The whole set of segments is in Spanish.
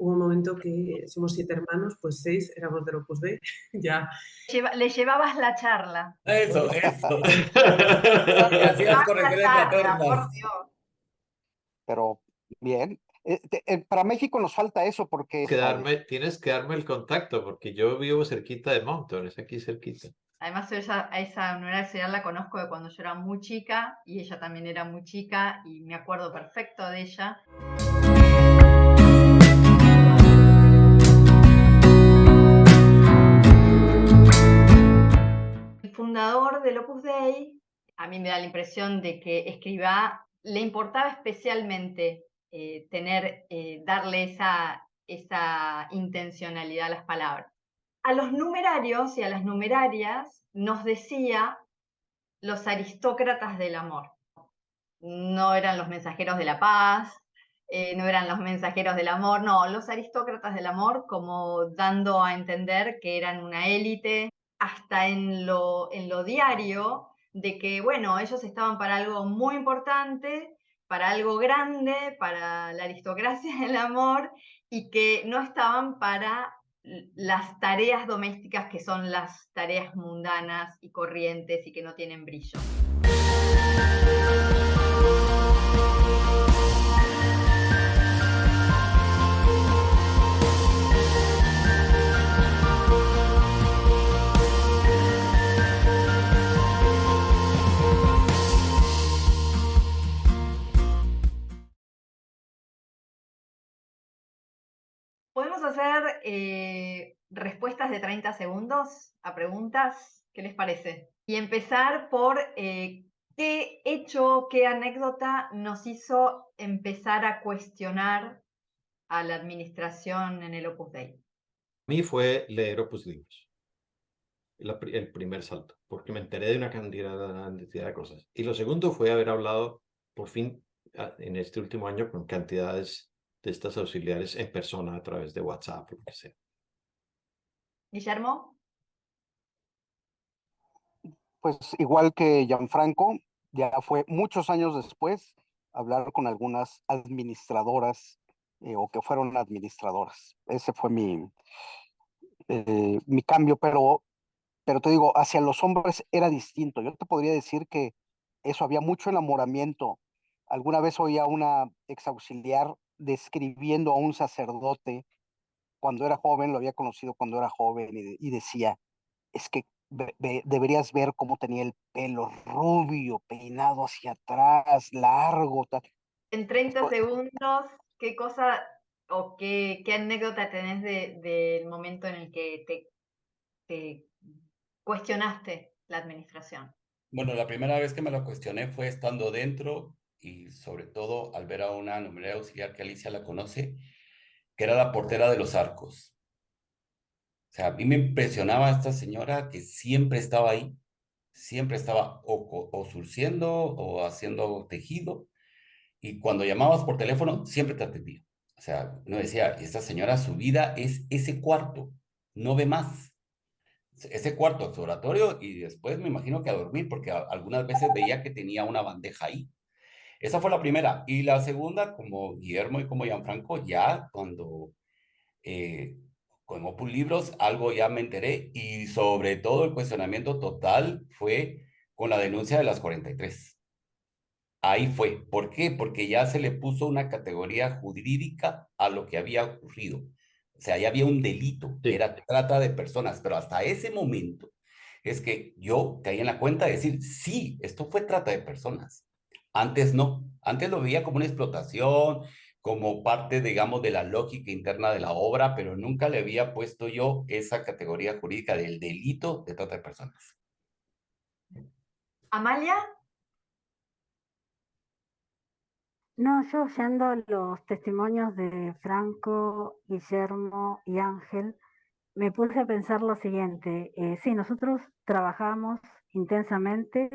hubo un momento que somos 7 hermanos, pues 6 éramos del Opus Dei, ya. Le llevabas la charla. Eso, eso. Y Le hacías llevabas la correcciones charla, por fraternas. Dios. Pero bien. Para México nos falta eso porque Tienes que darme el contacto, porque yo vivo cerquita de Moncton, es aquí cerquita. Además, a esa universidad la conozco de cuando yo era muy chica y ella también era muy chica y me acuerdo perfecto de ella. El fundador del Opus Dei, a mí me da la impresión de que Escrivá le importaba especialmente darle esa intencionalidad a las palabras. A los numerarios y a las numerarias nos decía los aristócratas del amor. No eran los mensajeros de la paz, no eran los mensajeros del amor, no, los aristócratas del amor, como dando a entender que eran una élite, hasta en lo diario, de que, bueno, ellos estaban para algo muy importante, para algo grande, para la aristocracia del amor, y que no estaban para las tareas domésticas, que son las tareas mundanas y corrientes y que no tienen brillo. Podemos hacer respuestas de 30 segundos a preguntas, ¿qué les parece? Y empezar por qué hecho, qué anécdota nos hizo empezar a cuestionar a la administración en el Opus Dei. A mí fue leer Opus Dei, el primer salto, porque me enteré de una cantidad de cosas. Y lo segundo fue haber hablado, por fin, en este último año, con cantidades de estas auxiliares en persona a través de WhatsApp, lo que sea. Guillermo. pues igual que Gianfranco, ya fue muchos años después hablar con algunas administradoras o que fueron administradoras. Ese fue mi cambio, pero te digo, hacia los hombres era distinto. Yo te podría decir que eso había mucho enamoramiento. Alguna vez oía a una exauxiliar describiendo a un sacerdote cuando era joven, lo había conocido cuando era joven y decía, es que deberías ver cómo tenía el pelo rubio, peinado hacia atrás, largo. Tal. En 30 segundos, ¿qué cosa o qué anécdota tenés del momento en el que te cuestionaste la administración? Bueno, la primera vez que me lo cuestioné fue estando dentro y sobre todo al ver a una numeraria auxiliar que Alicia la conoce, que era la portera de los arcos. O sea, a mí me impresionaba esta señora que siempre estaba ahí, siempre estaba o surciendo o haciendo tejido, y cuando llamabas por teléfono, siempre te atendía. O sea, uno decía, esta señora, su vida es ese cuarto, no ve más. Ese cuarto, su oratorio, y después me imagino que a dormir, porque algunas veces veía que tenía una bandeja ahí. Esa fue la primera. Y la segunda, como Guillermo y como Gianfranco, ya cuando eh, con Opus Libros algo ya me enteré, y sobre todo el cuestionamiento total fue con la denuncia de las 43. Ahí fue. ¿Por qué? Porque ya se le puso una categoría jurídica a lo que había ocurrido. O sea, ya había un delito, que Sí. era trata de personas, pero hasta ese momento es que yo caí en la cuenta de decir, sí, esto fue trata de personas. Antes no, antes lo veía como una explotación, como parte, digamos, de la lógica interna de la obra, pero nunca le había puesto yo esa categoría jurídica del delito de trata de personas. Amalia. No, yo oyendo los testimonios de Franco, Guillermo y Ángel, me puse a pensar lo siguiente. Sí, nosotros trabajamos intensamente,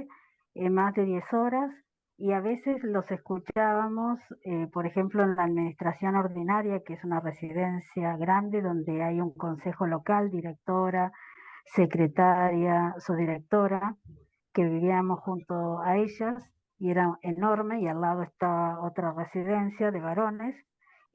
más de 10 horas, y a veces los escuchábamos, por ejemplo, en la administración ordinaria, que es una residencia grande donde hay un consejo local, directora, secretaria, subdirectora, que vivíamos junto a ellas, y era enorme, y al lado estaba otra residencia de varones,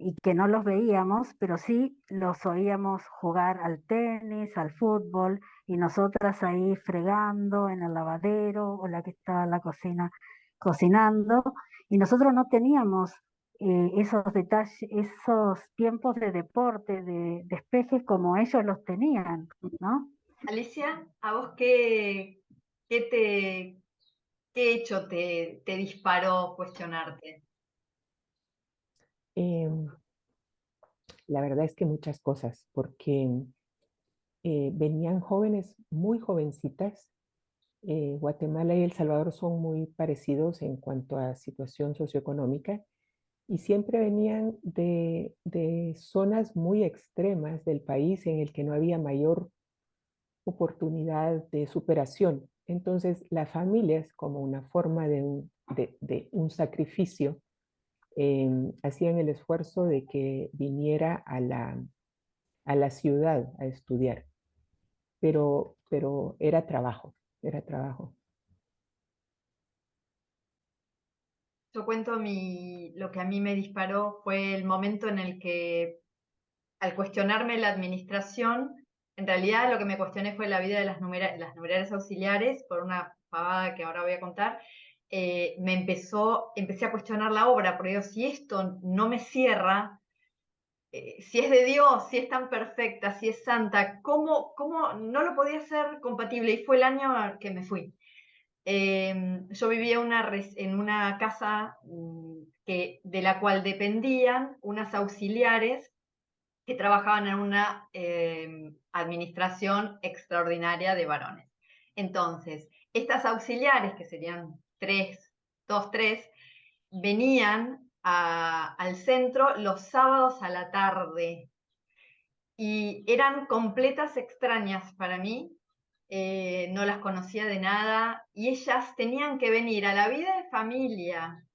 y que no los veíamos, pero sí los oíamos jugar al tenis, al fútbol, y nosotras ahí fregando en el lavadero o la que estaba en la cocina cocinando, y nosotros no teníamos esos detalles, esos tiempos de deporte, de despejes como ellos los tenían, ¿no? Alicia, ¿a vos qué hecho te disparó cuestionarte? La verdad es que muchas cosas, porque venían jóvenes muy jovencitas. Guatemala y El Salvador son muy parecidos en cuanto a situación socioeconómica y siempre venían de zonas muy extremas del país en el que no había mayor oportunidad de superación. Entonces, las familias, como una forma de un sacrificio, hacían el esfuerzo de que viniera a la ciudad a estudiar, pero era trabajo, era trabajo. Yo cuento lo que a mí me disparó fue el momento en el que, al cuestionarme la administración, en realidad lo que me cuestioné fue la vida de las numerarias auxiliares, por una pavada que ahora voy a contar. Empecé a cuestionar la obra, porque digo, si esto no me cierra, si es de Dios, si es tan perfecta, si es santa, ¿cómo no lo podía hacer compatible? Y fue el año que me fui. Yo vivía en una casa de la cual dependían unas auxiliares que trabajaban en una administración extraordinaria de varones. Entonces, estas auxiliares, que serían dos, tres, venían al centro los sábados a la tarde y eran completas extrañas para mí. No las conocía de nada y ellas tenían que venir a la vida de familia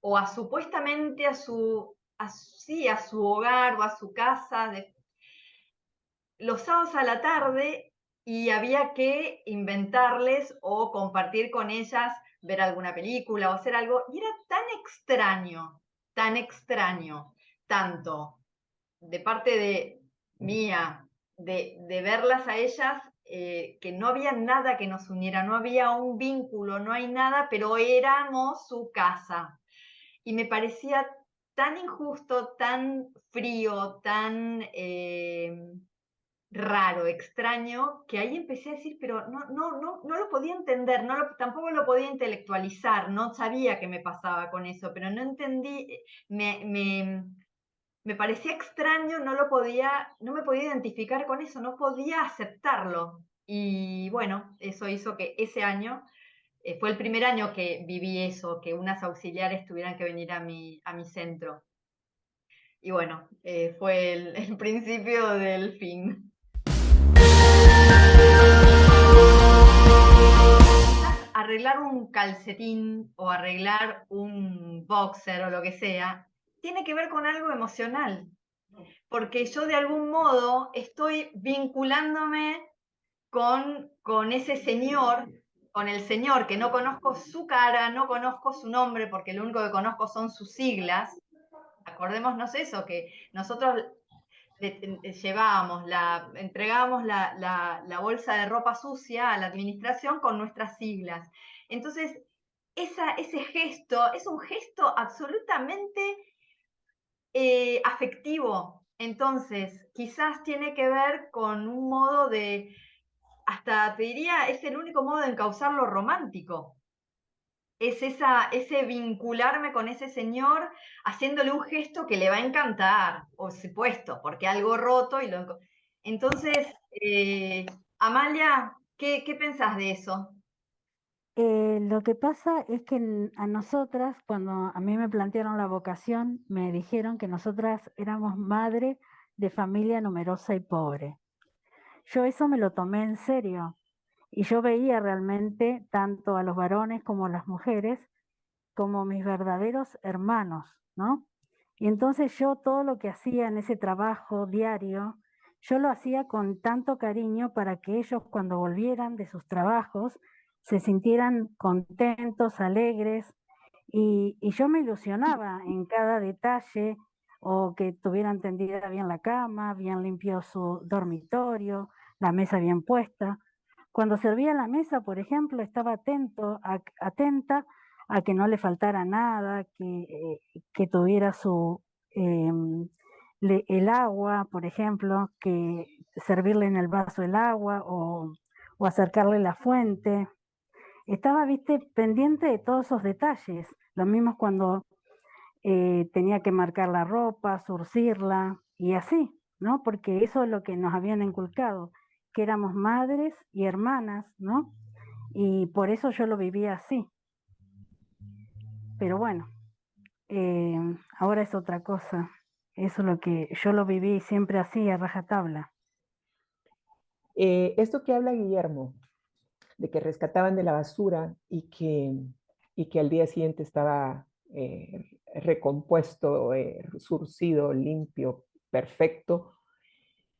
o supuestamente a su hogar o a su casa los sábados a la tarde, y había que inventarles o compartir con ellas, ver alguna película o hacer algo, y era tan extraño, tanto de parte de mía, de verlas a ellas, que no había nada que nos uniera, no había un vínculo, no hay nada, pero éramos su casa. Y me parecía tan injusto, tan frío, tan raro, extraño, que ahí empecé a decir, pero no lo podía entender, tampoco lo podía intelectualizar, no sabía qué me pasaba con eso, pero no entendí, me parecía extraño, no me podía identificar con eso, no podía aceptarlo. Y bueno, eso hizo que ese año, fue el primer año que viví eso, que unas auxiliares tuvieran que venir a mi centro. Y bueno, fue el principio del fin. Arreglar un calcetín o arreglar un boxer o lo que sea, tiene que ver con algo emocional, porque yo de algún modo estoy vinculándome con ese señor, con el señor, que no conozco su cara, no conozco su nombre, porque lo único que conozco son sus siglas. Acordémonos eso, que nosotros entregábamos la bolsa de ropa sucia a la administración con nuestras siglas. Entonces, ese gesto es un gesto absolutamente afectivo. Entonces, quizás tiene que ver con un modo hasta te diría, es el único modo de encauzar lo romántico. Es ese vincularme con ese señor haciéndole un gesto que le va a encantar, por supuesto, porque algo roto Entonces, Amalia, ¿qué pensás de eso? Lo que pasa es que a nosotras, cuando a mí me plantearon la vocación, me dijeron que nosotras éramos madre de familia numerosa y pobre. Yo eso me lo tomé en serio y yo veía realmente tanto a los varones como a las mujeres como mis verdaderos hermanos, ¿no? Y entonces yo todo lo que hacía en ese trabajo diario, yo lo hacía con tanto cariño para que ellos cuando volvieran de sus trabajos se sintieran contentos, alegres, y yo me ilusionaba en cada detalle, o que tuvieran tendida bien la cama, bien limpio su dormitorio, la mesa bien puesta. Cuando servía la mesa, por ejemplo, estaba atenta a que no le faltara nada, que tuviera el agua, por ejemplo, que servirle en el vaso el agua o acercarle la fuente. Estaba, viste, pendiente de todos esos detalles. Lo mismo cuando tenía que marcar la ropa, surcirla y así, ¿no? Porque eso es lo que nos habían inculcado, que éramos madres y hermanas, ¿no? Y por eso yo lo vivía así. Pero bueno, ahora es otra cosa. Eso es lo que yo lo viví siempre así, a rajatabla. Esto que habla Guillermo, de que rescataban de la basura y que al día siguiente estaba recompuesto, surcido, limpio, perfecto,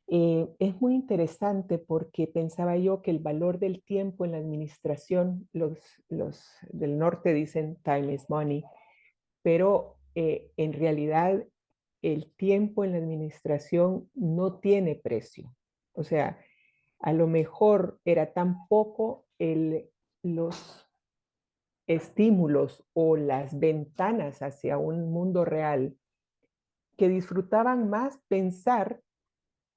es muy interesante porque pensaba yo que el valor del tiempo en la administración, los del norte dicen time is money, pero en realidad el tiempo en la administración no tiene precio. O sea, a lo mejor era tan poco los estímulos o las ventanas hacia un mundo real que disfrutaban más pensar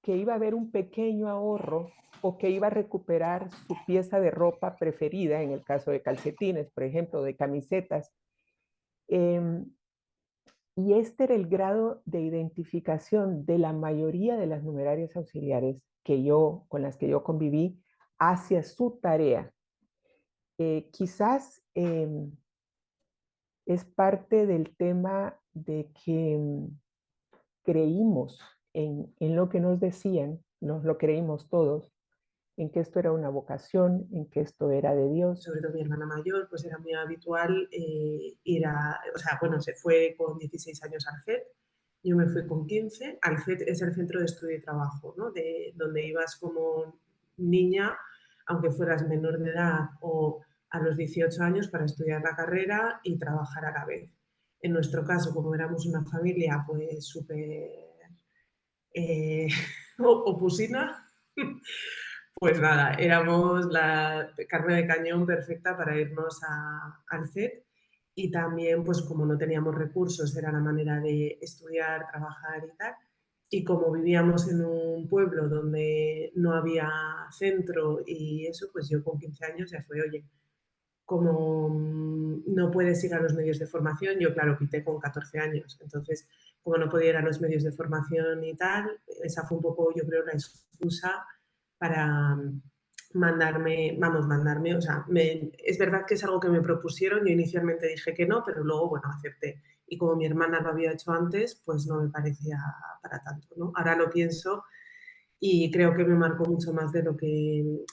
que iba a haber un pequeño ahorro o que iba a recuperar su pieza de ropa preferida, en el caso de calcetines, por ejemplo, de camisetas. Y este era el grado de identificación de la mayoría de las numerarias auxiliares con las que yo conviví hacia su tarea. Quizás es parte del tema de que creímos en lo que nos decían, nos lo creímos todos, en que esto era una vocación, en que esto era de Dios. Sobre todo mi hermana mayor, pues era muy habitual ir a, o sea, bueno, se fue con 16 años al CET, yo me fui con 15, al CET es el centro de estudio y trabajo, ¿no? Donde ibas como niña, aunque fueras menor de edad o a los 18 años para estudiar la carrera y trabajar a la vez. En nuestro caso, como éramos una familia pues súper opusina, pues nada, éramos la carne de cañón perfecta para irnos al CET y también, pues como no teníamos recursos, era la manera de estudiar, trabajar y tal. Y como vivíamos en un pueblo donde no había centro y eso, pues yo con 15 años ya fue, oye, como no puedes ir a los medios de formación, yo claro, quité con 14 años, entonces como no podía ir a los medios de formación y tal, esa fue un poco, yo creo, la excusa para mandarme, o sea, es verdad que es algo que me propusieron, yo inicialmente dije que no, pero luego, bueno, acepté. Y como mi hermana lo había hecho antes, pues no me parecía para tanto, ¿no? Ahora lo pienso y creo que me marcó mucho más de lo que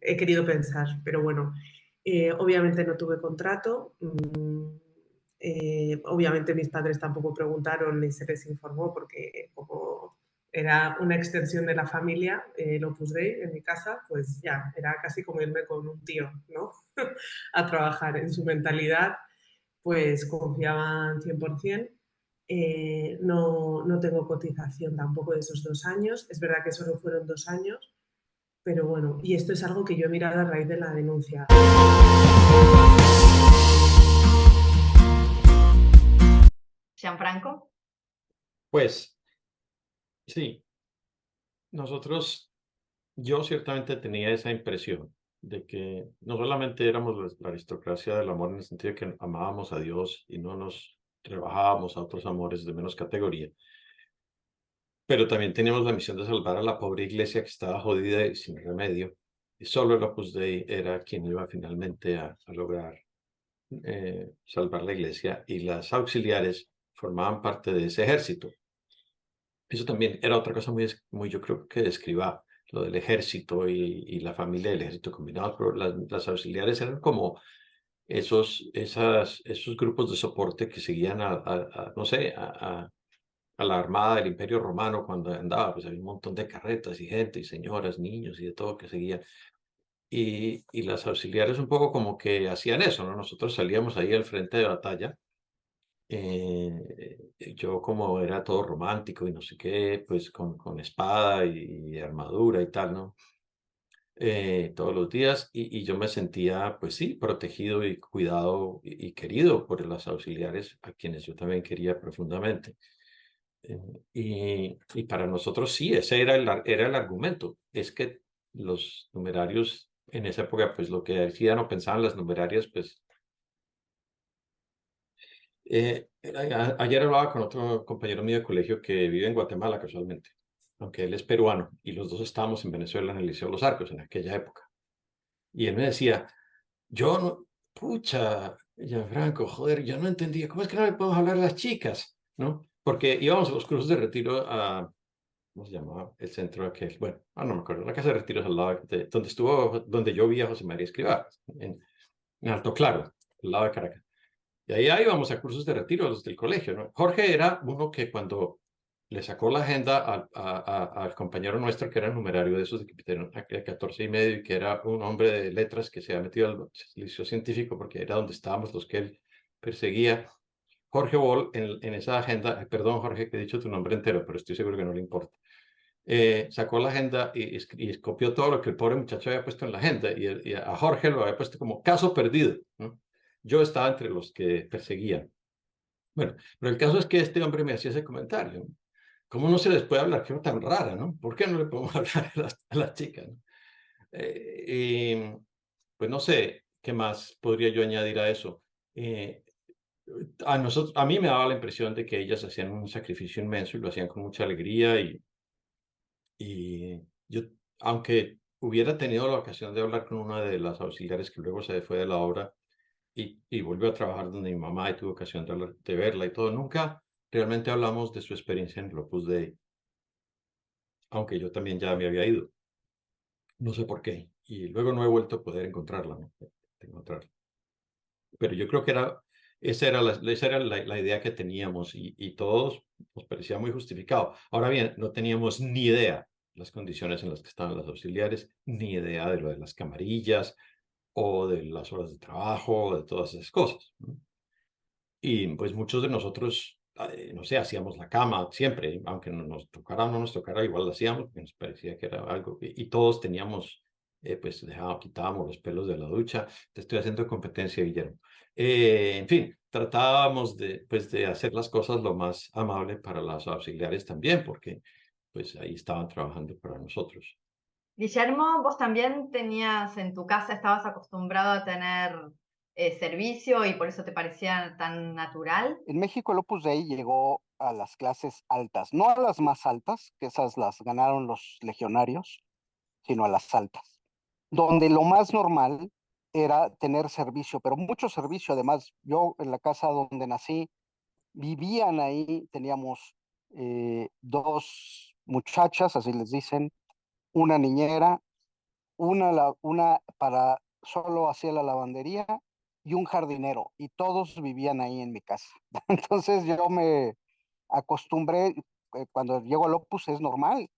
he querido pensar, pero bueno, obviamente no tuve contrato, obviamente mis padres tampoco preguntaron ni se les informó porque como era una extensión de la familia, el Opus Dei en mi casa, pues ya, era casi como irme con un tío, ¿no? A trabajar. En su mentalidad, pues confiaban 100%. No tengo cotización tampoco de esos 2 años. Es verdad que solo fueron 2 años, pero bueno, y esto es algo que yo he mirado a raíz de la denuncia. Gianfranco. Pues sí, yo ciertamente tenía esa impresión de que no solamente éramos la aristocracia del amor en el sentido de que amábamos a Dios y no nos rebajábamos a otros amores de menos categoría, pero también teníamos la misión de salvar a la pobre iglesia que estaba jodida y sin remedio. Y solo el Opus Dei era quien iba finalmente a lograr salvar la iglesia, y las auxiliares formaban parte de ese ejército. Eso también era otra cosa muy yo creo que describa lo del ejército y la familia del ejército combinado, pero las auxiliares eran como esos grupos de soporte que seguían no sé, a la armada del Imperio Romano cuando andaba, pues había un montón de carretas y gente y señoras, niños y de todo que seguían. Y las auxiliares un poco como que hacían eso, ¿no? Nosotros salíamos ahí al frente de batalla yo como era todo romántico y no sé qué, pues con espada y armadura y tal, ¿no? Todos los días y yo me sentía, pues sí, protegido y cuidado y querido por los auxiliares a quienes yo también quería profundamente. Y para nosotros sí, ese era el argumento, es que los numerarios en esa época, pues lo que decían o pensaban las numerarias, pues ayer hablaba con otro compañero mío de colegio que vive en Guatemala casualmente, aunque él es peruano, y los dos estábamos en Venezuela en el Liceo Los Arcos en aquella época. Y él me decía, yo no, pucha, Gianfranco, joder, yo no entendía, ¿cómo es que no le podemos hablar a las chicas? ¿No? Porque íbamos a los cursos de retiro a, ¿cómo se llamaba? El centro aquel, bueno, no me acuerdo, la casa de retiros al lado de, donde estuvo, donde yo vi a José María Escrivá, en Alto Claro, al lado de Caracas. Y ahí íbamos a cursos de retiro los del colegio, ¿no? Jorge era uno que cuando le sacó la agenda al compañero nuestro, que era el numerario de esos de 14 y medio, y que era un hombre de letras que se había metido al liceo científico porque era donde estábamos los que él perseguía. Jorge Boll, en esa agenda, perdón Jorge que he dicho tu nombre entero, pero estoy seguro que no le importa, sacó la agenda y copió todo lo que el pobre muchacho había puesto en la agenda y a Jorge lo había puesto como caso perdido, ¿no? Yo estaba entre los que perseguían. Bueno, pero el caso es que este hombre me hacía ese comentario. ¿Cómo no se les puede hablar? Qué tan rara, ¿no? ¿Por qué no le podemos hablar a las chicas, ¿no? Y pues no sé qué más podría yo añadir a eso. Eh, a mí me daba la impresión de que ellas hacían un sacrificio inmenso y lo hacían con mucha alegría y yo, aunque hubiera tenido la ocasión de hablar con una de las auxiliares que luego se fue de la obra, y volvió a trabajar donde mi mamá y tuve ocasión de verla y todo. Nunca realmente hablamos de su experiencia en el Opus Dei, aunque yo también ya me había ido. No sé por qué. Y luego no he vuelto a poder encontrarla, ¿no? Encontrarla. Pero yo creo que esa era la idea que teníamos y todos nos parecía muy justificado. Ahora bien, no teníamos ni idea las condiciones en las que estaban las auxiliares, ni idea de lo de las camarillas o de las horas de trabajo, o de todas esas cosas, ¿no? Y pues muchos de nosotros, no sé, hacíamos la cama siempre, aunque no nos tocara o no nos tocara, igual lo hacíamos, porque nos parecía que era algo, y todos teníamos, pues quitábamos los pelos de la ducha. Te estoy haciendo competencia, Guillermo. En fin, tratábamos pues, de hacer las cosas lo más amable para las auxiliares también, porque pues ahí estaban trabajando para nosotros. Guillermo, vos también tenías en tu casa, estabas acostumbrado a tener servicio y por eso te parecía tan natural. En México el Opus Dei llegó a las clases altas, no a las más altas, que esas las ganaron los legionarios, sino a las altas, donde lo más normal era tener servicio, pero mucho servicio. Además, yo en la casa donde nací, vivían ahí, teníamos dos muchachas, así les dicen, una niñera, una para solo hacía la lavandería y un jardinero, y todos vivían ahí en mi casa. Entonces yo me acostumbré, cuando llego al Opus es normal.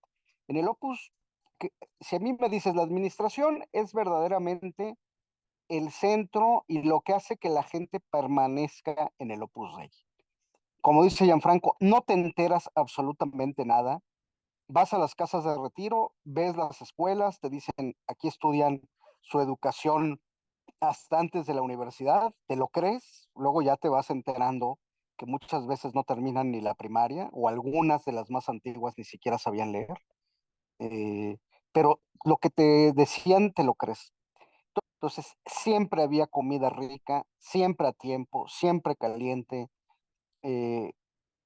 En el Opus, que, si a mí me dices, la administración es verdaderamente el centro y lo que hace que la gente permanezca en el Opus Dei. Como dice Gianfranco, no te enteras absolutamente nada. Vas a las casas de retiro, ves las escuelas, te dicen, aquí estudian su educación hasta antes de la universidad, te lo crees, luego ya te vas enterando que muchas veces no terminan ni la primaria o algunas de las más antiguas ni siquiera sabían leer, eh, pero lo que te decían te lo crees. Entonces, siempre había comida rica, siempre a tiempo, siempre caliente, eh,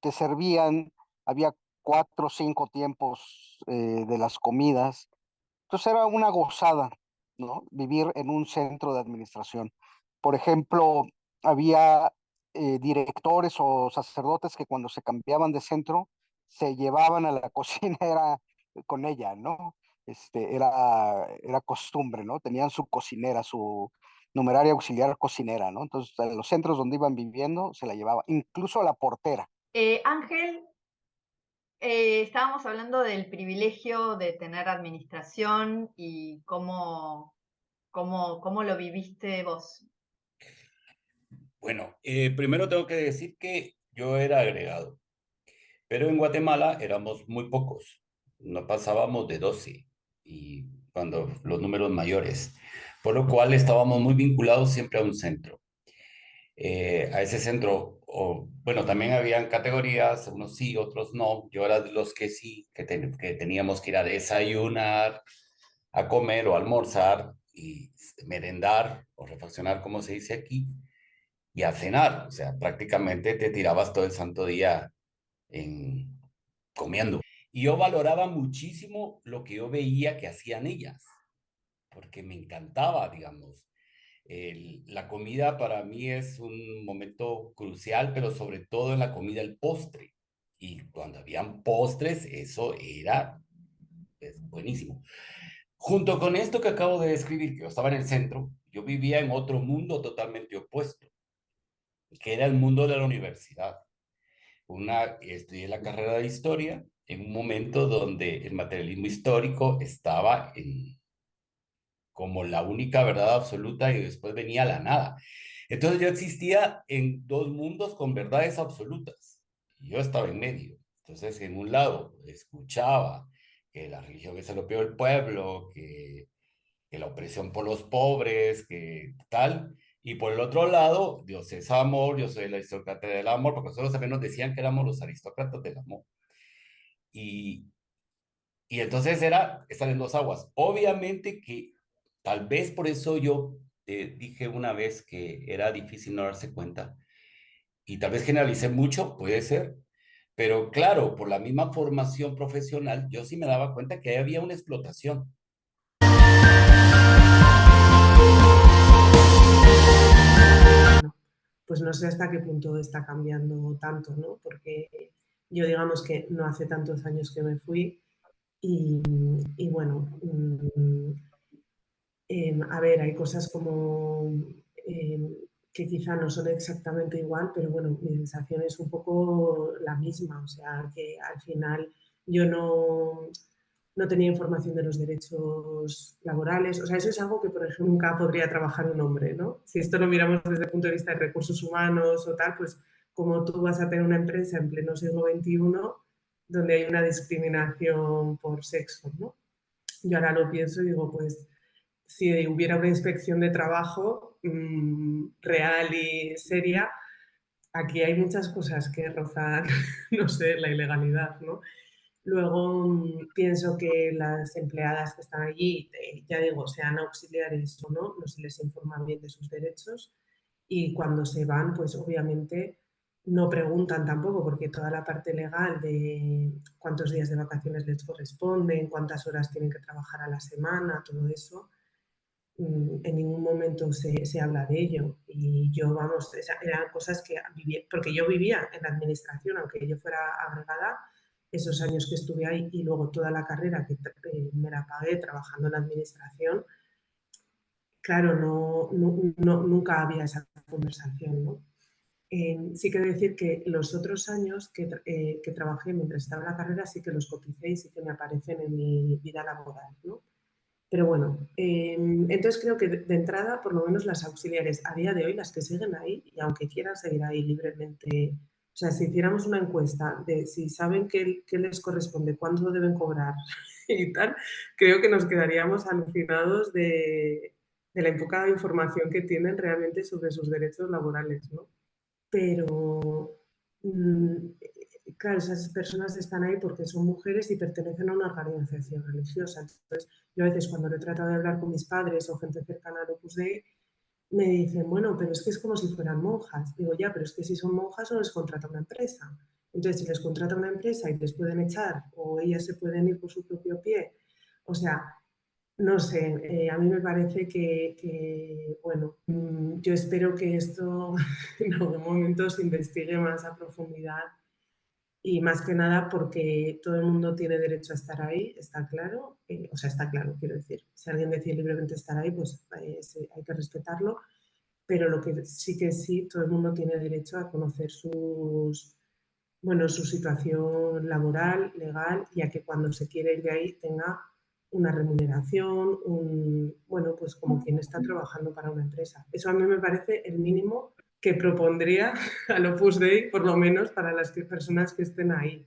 te servían, había 4 o 5 tiempos de las comidas. Entonces era una gozada, ¿no? Vivir en un centro de administración. Por ejemplo, había directores o sacerdotes que cuando se cambiaban de centro se llevaban a la cocinera con ella, ¿no? Era costumbre, ¿no? Tenían su cocinera, su numeraria auxiliar cocinera, ¿no? Entonces, en los centros donde iban viviendo se la llevaba, incluso a la portera. Ángel, estábamos hablando del privilegio de tener administración y cómo lo viviste vos. Bueno, primero tengo que decir que yo era agregado, pero en Guatemala éramos muy pocos, no pasábamos de 12, y cuando los números mayores, por lo cual estábamos muy vinculados siempre a un centro. A ese centro, o, bueno, también habían categorías, unos sí, otros no. Yo era de los que sí, que teníamos que ir a desayunar, a comer o almorzar y merendar o refaccionar, como se dice aquí, y a cenar. O sea, prácticamente te tirabas todo el santo día en, comiendo. Y yo valoraba muchísimo lo que yo veía que hacían ellas, porque me encantaba, digamos. La comida para mí es un momento crucial, pero sobre todo en la comida, el postre. Y cuando habían postres, eso era buenísimo. Junto con esto que acabo de describir, que yo estaba en el centro, yo vivía en otro mundo totalmente opuesto, que era el mundo de la universidad. Estudié la carrera de historia en un momento donde el materialismo histórico estaba como la única verdad absoluta y después venía la nada. Entonces yo existía en dos mundos con verdades absolutas y yo estaba en medio. Entonces, en un lado escuchaba que la religión es el opio del pueblo, que la opresión por los pobres, que tal. Y por el otro lado, Dios es amor, yo soy el aristócrata del amor, porque nosotros también nos decían que éramos los aristócratas del amor. Y, y entonces era estar en dos aguas. Obviamente que tal vez por eso yo dije una vez que era difícil no darse cuenta. Y tal vez generalicé mucho, puede ser. Pero claro, por la misma formación profesional, yo sí me daba cuenta que había una explotación. Pues no sé hasta qué punto está cambiando tanto, ¿no? Porque yo digamos que no hace tantos años que me fui y bueno, a ver, hay cosas como que quizá no son exactamente igual, pero bueno, mi sensación es un poco la misma, o sea, que al final yo no tenía información de los derechos laborales, o sea, eso es algo que, por ejemplo, nunca podría trabajar un hombre, ¿no? Si esto lo miramos desde el punto de vista de recursos humanos o tal, pues como tú vas a tener una empresa en pleno siglo XXI donde hay una discriminación por sexo, ¿no? Yo ahora lo pienso y digo, pues si hubiera una inspección de trabajo real y seria, aquí hay muchas cosas que rozan, no sé, la ilegalidad, ¿no? Luego pienso que las empleadas que están allí, ya digo, sean auxiliares o no se les informa bien de sus derechos y cuando se van, pues obviamente no preguntan tampoco porque toda la parte legal de cuántos días de vacaciones les corresponden, cuántas horas tienen que trabajar a la semana, todo eso, en ningún momento se habla de ello. Y yo, vamos, eran cosas que vivía, porque yo vivía en la administración, aunque yo fuera agregada, esos años que estuve ahí y luego toda la carrera que me la pagué trabajando en la administración, claro, nunca había esa conversación, ¿no? Sí que decir que los otros años que trabajé mientras estaba en la carrera sí que los coticé y sí que me aparecen en mi vida laboral, ¿no? Pero bueno, entonces creo que de entrada, por lo menos las auxiliares a día de hoy, las que siguen ahí, y aunque quieran seguir ahí libremente, o sea, si hiciéramos una encuesta de si saben qué les corresponde, cuánto deben cobrar y tal, creo que nos quedaríamos alucinados de la enfocada información que tienen realmente sobre sus derechos laborales, ¿no? Pero claro, esas personas están ahí porque son mujeres y pertenecen a una organización religiosa. Entonces, yo a veces cuando he tratado de hablar con mis padres o gente cercana al Opus Dei, me dicen, bueno, pero es que es como si fueran monjas. Digo, ya, pero es que si son monjas no les contrata una empresa. Entonces, si les contrata una empresa y les pueden echar o ellas se pueden ir por su propio pie, o sea, no sé, a mí me parece que bueno, yo espero que esto en algún momento se investigue más a profundidad y más que nada porque todo el mundo tiene derecho a estar ahí, está claro, o sea, está claro, quiero decir, si alguien decide libremente estar ahí, pues hay que respetarlo, pero lo que sí, todo el mundo tiene derecho a conocer bueno, su situación laboral, legal, y a que cuando se quiere ir de ahí tenga una remuneración, bueno, pues como quien está trabajando para una empresa. Eso a mí me parece el mínimo que propondría al Opus Dei, por lo menos para las personas que estén ahí.